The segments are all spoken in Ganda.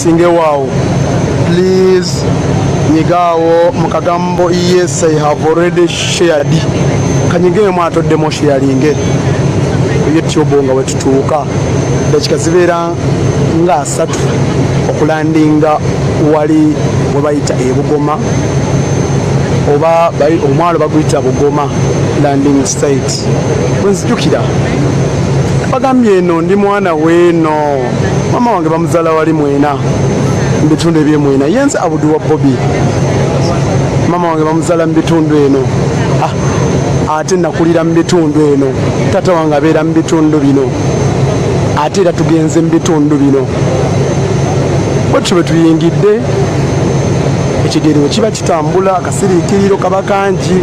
singe wow. Please nyigawo mukagambo yes I have already shared. Kanyige mwato demo sharinge. YouTube nga wetutuuka. Dakika zibeera nga 3 okulandinga wali webayita Ebugoma oba omwalo baguyita Bugoma landing site. Bwenzijukira bagambye eno ndi mwana weeno mama wange bamuzala wali mwena mbitundu ebyemwena yenze abudu wa Bobby mama wange bamuzala mbitundu eno ate nakulira mbitundu eno tata wange abeera mbitundu bino ate era tugenze mbitundu bino bwetyo bwe tuyingidde ekigero kiba kitambula akasiriikiriro kaba kangi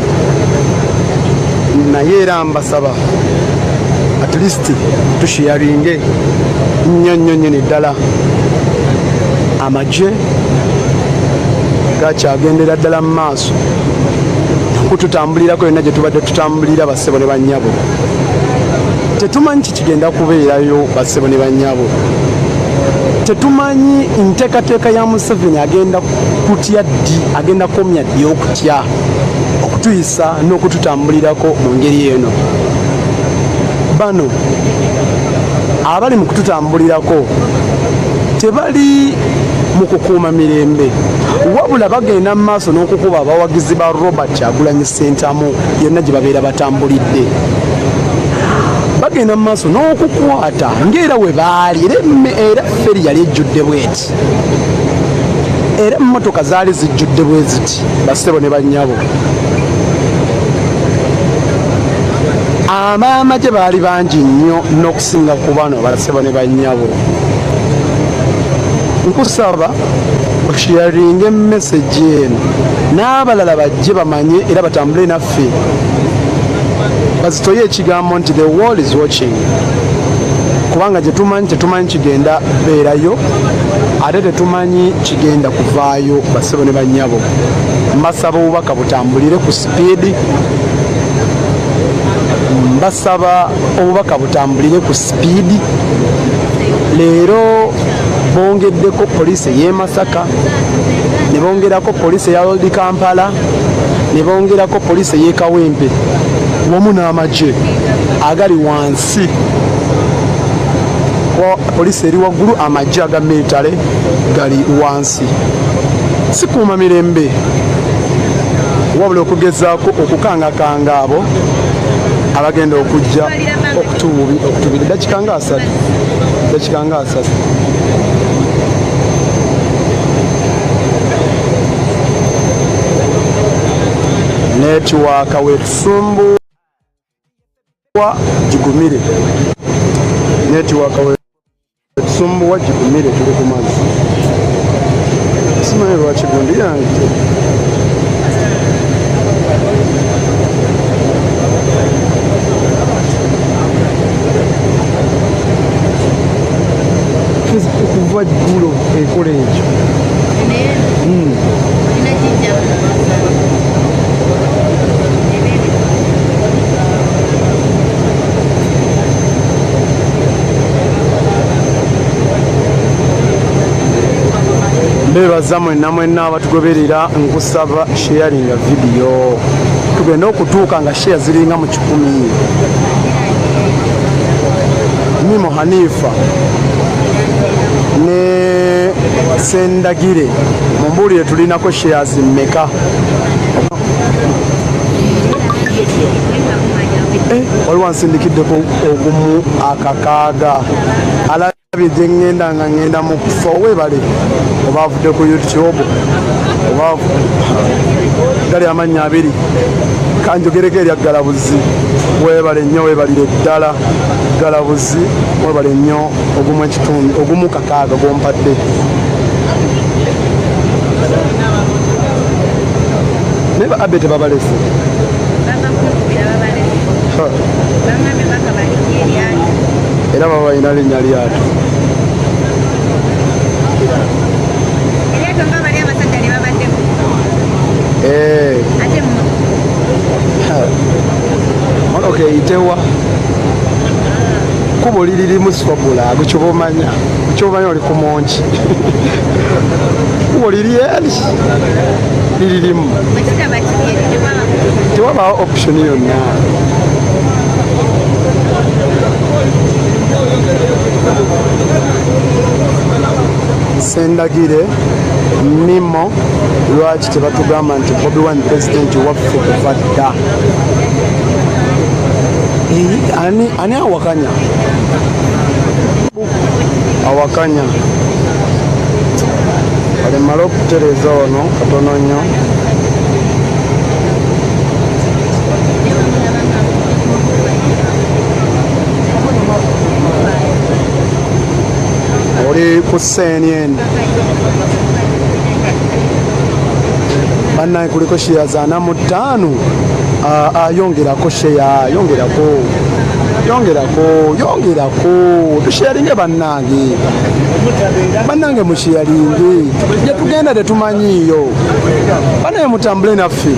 naye era mbasaba at least tushiyaringe nnyo nyini ddala amagye gakyagendera ddala mu maaso kututambulirako yonna gye tubadde tutambulira bassebo ne bannyabo tetumanyi kikigenda kubeerayo bassebo ne bannyabo tetumanyi nteekateeka ya Museveni agenda kutya ddi agenda komya ddi okutya okutuyisa n'okututambulirako mu ngeri eno bano abali mu kututambulirako tebali mu kukuuma mirembe wabula bagenda mu maaso n'okukuba abawagizi ba Robert Kyagulanyi Ssentamu yonna gye babeera batambulidde bagenda mu maaso n'okukwata ng'era we baali era feri yali ejjudde bweti era emmotoka zaali zijjudde bwe ziti bassebo ne bannyabo amaama gye baali bangi nnyo n'okusinga ku bano bassebo ne bannyabo nkusaba osharinge message eno n'abalala bajje bamanye era batambule naffe bazitoye ekigambo nti the world is watching kubanga tetumanyi kigenda beerayo ate tetumanyi kigenda kuvaayo bassebo ne bannyabo mbasaba obubaka butambulire ku sipiidi mbasaba obubaka butambulire ku sipiidi leero bongeddeko poliisi ey'e Masaka ne bongerako poliisi eya Old Kampala ne bongerako poliisi ey'e Kawempe wamu n'amagye agali wansi poliisi eri waggulu amagye aga militale gali wansi sikuuma mirembe wabula okugezaako okukangakanga abo abagenda okujja okutubira dakika nga 3 netiwaaka wetusumbuwa gigumire netiwaaka wetusumbuwa gigumire tuli ku mazzi simanyi lwaki gundi yange okuva ggulo ekola ekyo mbebaza mwenna abatugoberera nkusaba sharinga video tugenda okutuuka nga share ziringa mu 10 Mimo Hanifa ne Sendagire mumbulire tulinako shares mmeka waliwo nsindikiddeko ogumu akakaaga alabye gye ngenda mu kufa webale oba avudde ku YouTube oba gali amannya 2 kanjogereko erya Galabuzi webale nnyo webalire ddala Galabuzi webale nnyo ogumu ekitundu ogumu kakaaga gompadde neba abe tebabalese era baba balina linnya lyato motoka eyitewa kubo liririmu swabula gukyobomanya oli ku monki ekkubo liririmu tewabaawo option yonna. Sendagire Mimo lwaki tebatugamba nti Bobi Wine president waffe kuva dda? Ani awakanya? Awakanya alemala okutereza ono katono nnyo. Oli ku CNN bannaye kuliko sheya za 45 yongerako sheya yongerako tusheyalinge bannange musheyalinge gye tugenda tetumanyiiyo bannaye mutambule naffe.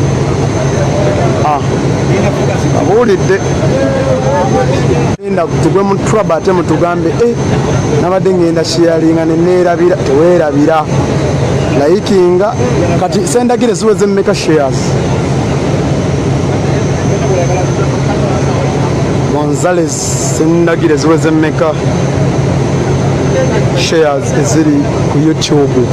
Abuulidde enda tugwe mu trouble ate mutugambe nabadde ngenda sheyalinga neneerabira. Teweerabira layikinga kati sendagire ziweze mmeka shares. Gonzales sendagire ziweze mmeka shares eziri ku YouTube.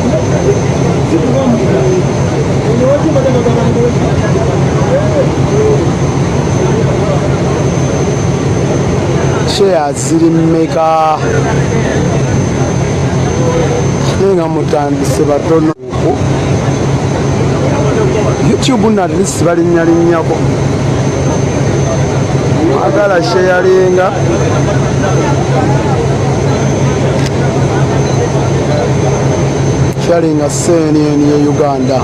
Shares ziri mmeka nga mutandise batono YouTube na list balinnyako agala sharinga CNN ye Uganda.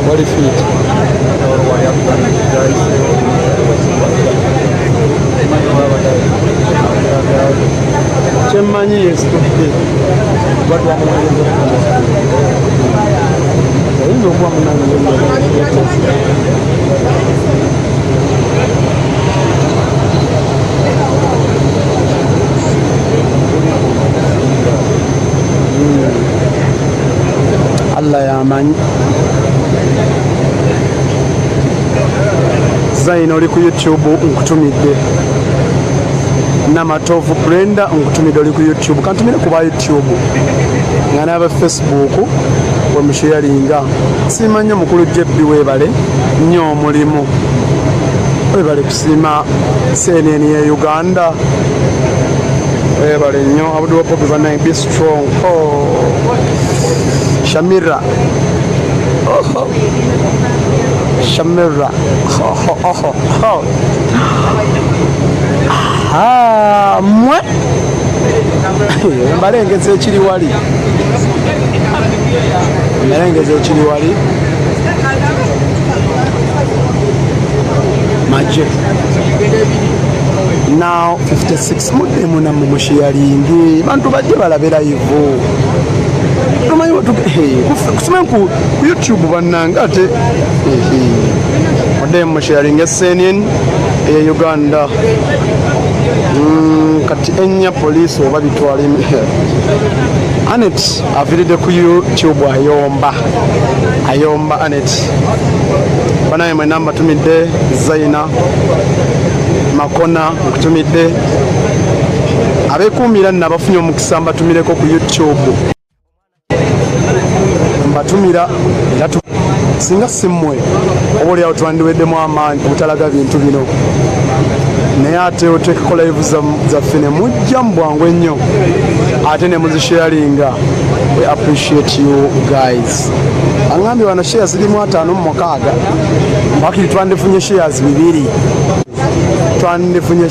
What if it? Chemani is today. What one Allah ya manyi. Zaina oli ku YouTube nkutumidde. Namatovu Brenda nkutumidde oli ku YouTube. Kantumire kuba YouTube. Nga n'aba Facebook wemusharinga. Simanyi mukulu Jebbi weebale nnyo omulimu. Weebale kusiima CNN ya Uganda. Weebale nnyo Abdul Bobi Wine be strong. Shamira. Shamira. Mwe mbalengeze ekiri wali. Mbalengeze ekiri wali. Maje. Now 56 mudde muna mumusharingi. Bantu bajje balabera hivyo. Tumanyi watu kusema ku YouTube bannanga ate odem sharing CNN e Uganda kati enya police oba bitwala Anet aviride ku YouTube ayomba Anet banaye mwe namba tumidde Zaina Makona kutumidde abekumira nabafunye omukisa mbatumireko ku YouTube batumira era singa simmwe obuli awo twandiweddemu amaanyi obutalaga bintu bino naye ate oteekeko live zaffe ne mujja mu bwangu ennyo ate ne muzisharinga. We appreciate you guys. Angambye wano shares zirimu 56 wakiri twandifunye shares 2 twandifunye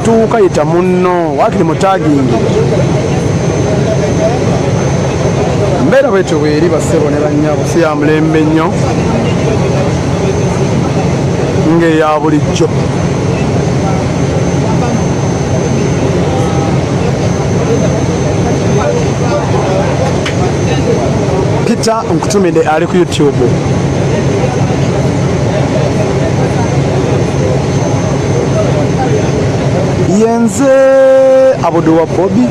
tukayita munno wakiri mutagingi mbeera bwetyo bweri bassebo ne bannyabo si ya mulembe nnyo ng'eya bulijjo. Peter nkutumidde ali ku YouTube. yenze Abdul Bobby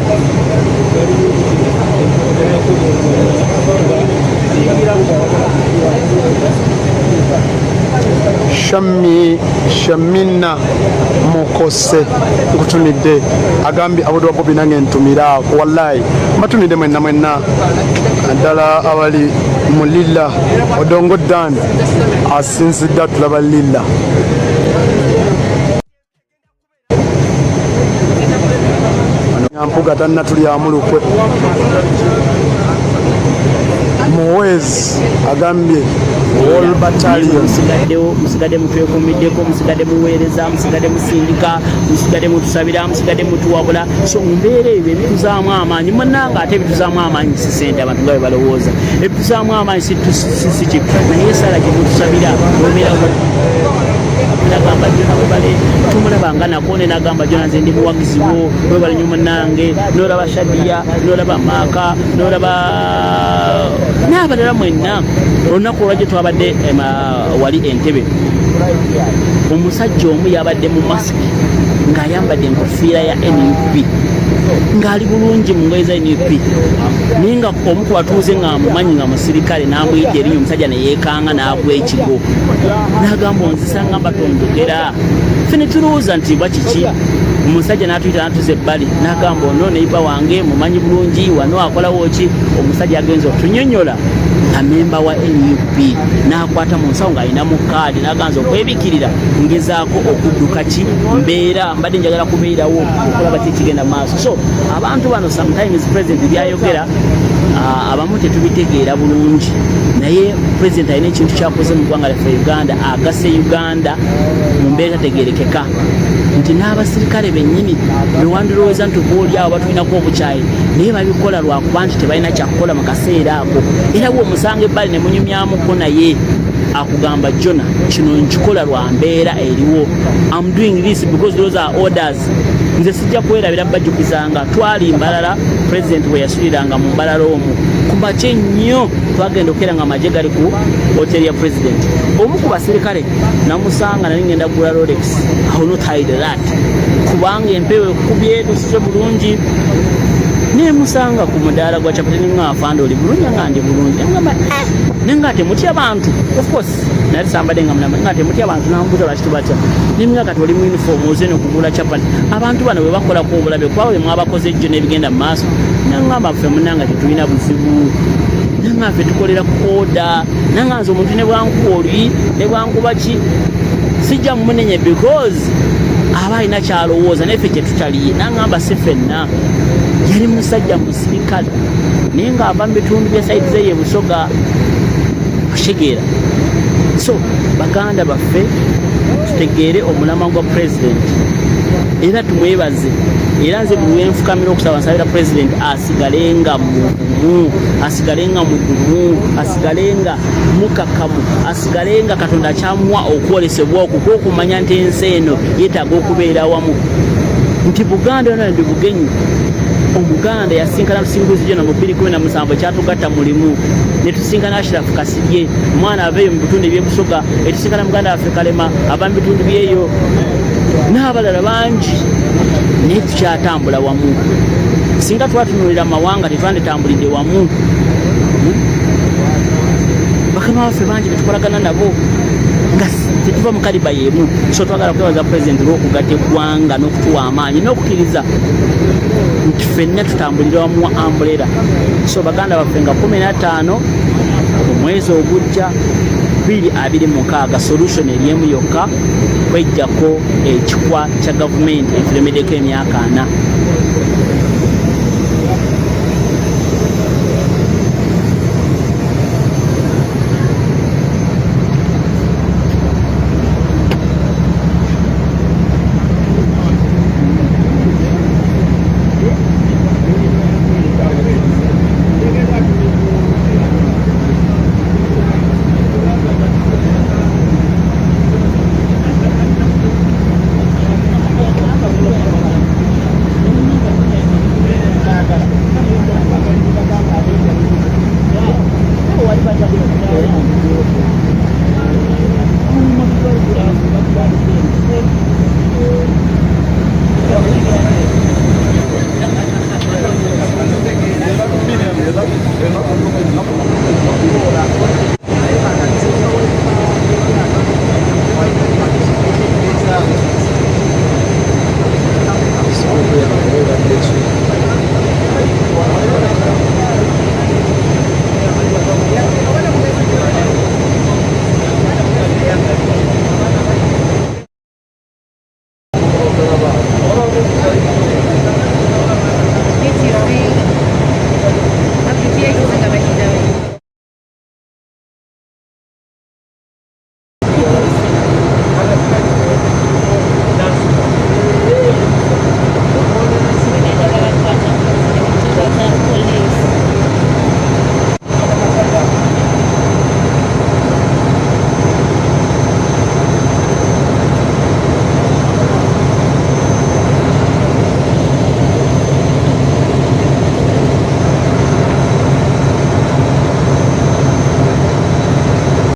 Shamina Mukose nkutumidde agambi Abdul Bobby nange ntumira wallahi mbatumidde mwenna ddala abali mu Lilla Odongo Dan asinzidde tulaba Lilla Nyampuga tannatulyamu lukwe Muwezi agambye All Battalion musigade mutwekuumiddeko musigade muweereza musigade musindika musigade mutusabira musigade mutuwabula so mumbeera ebyo ebituzaamu amaanyi munnanga ate ebituzaamu amaanyi si ssente abantu nga bwe balowooza ebituzaamu amaanyi si kifu naye esala gye mutusabira nagamba jona webale tumulabanga nakone nagamba jona nze ndi muwagizi wo webale nnyo munnange n'olaba Shadiya n'olaba Maaka n'olaba n'abalala mwenna olunaku olwajjo twabadde wali Entebbe omusajja omu yabadde mu masiki ng'ayambadde enkofiira ya NUP ng'ali bulungi mu ngoye za NUP naye nga omu ku batuuze ng'amumanyi nga musirikale n'amuyita erinnya omusajja ne yeekanga n'agwa ekigo n'agamba onzisa ngamba tonjogera ffe ne tulowooza nti bwa kiki omusajja n'atuyita n'atuza ebbali n'agamba ono neiba wange mumanyi bulungi wano akolawo ki omusajja agenza otunyonnyola nga memba wa NUP n'akwata mu nsawo ng'alinamu kaadi n'aganza okwebikirira ngezaako okudduka ki mbeera mbadde njagala kubeerawo okulaba kikigenda maaso so abantu bano sometimes president byayogera abamu tetubitegeera bulungi naye president alina ekintu kyakoze mu ggwanga lyaffe Uganda agase Uganda mu mbeera tategeerekeka nti n'abasirikale bennyini bewandilowooza nti obaoliawo batulinako obukyayi naye babikola lwakuba nti tebalina kyakukola mu kaseera ako era bw'omusanga ebbali ne munyumyamuko naye akugamba Jona kino nkikola lwa mbeera eriwo I'm doing this because those are orders nze sijja kwerabira bajjukizanga twali mbalala president bwe yasuliranga mu mbalala omwo kumakye ennyo twagenda okeranga amagye gali ku hoteri ya president omu ku basirikale namusanga nali ngenda kugula Rolex I will not hide that kubanga empewo ekubye tusise bulungi nemusanga ku mudaala gwa Chapati nga afanda oli bulungi nga ndi bulungi ngamba nenga temutya abantu of course nali sambade nga mnamba nga temutya abantu nambuza lwaki tubatya nimya kati oli mu uniform ozene okugula Chapati abantu bano bwe bakola ko obulabe kwawe mwabakoze ejjo nebigenda mu maaso nangamba ffe munanga tetulina buzibu nanga ffe tukolera ku order nanga nze omuntu ne bwankuba oli ne bwankuba ki sijja mumunenye because aba alina kyalowooza naye ffe kyetutaliye nangamba si ffenna yali musajja musirikale naye ng'ava mu bitundu bya saidi ze ye Busoga Bushegeera so baganda baffe tutegeere omulamwa gwa president era tumwebaze era nze buli wenfukamira okusaba nsabira president asigalenga mugumu asigalenga mugumu asigalenga mukakamu asigalenga Katonda akyamuwa okwolesebwa okwokumanya nti ensi eno yeetaaga okubeera wamu nti Buganda yona ndi bugenyi omuganda yasinkana lusinguzi jona mu 2017 kyatugatta mulimu netusinkana Ashraf Kasirye mwana aveyo mu bitundu by'Ebusoga etusinkana muganda waffe Kalema aba mu bitundu byeyo n'abalala bangi naye tukyatambula wamu singa twatunulira amawanga tetwanditambulidde wamu bakama waffe bangi betukolagana nabo nga tetuva mu kaliba y'emu so twagala kwebaza president olw'okugatta eggwanga n'okutuwa amaanyi n'okukkiriza nti ffenna tutambulira wamu wa umbrella so baganda baffe nga 15 mu mwezi ogujja 2026 solution eriemu yokka kwejjako ekikwa kya gavumenti etulemeddeko emyaka 4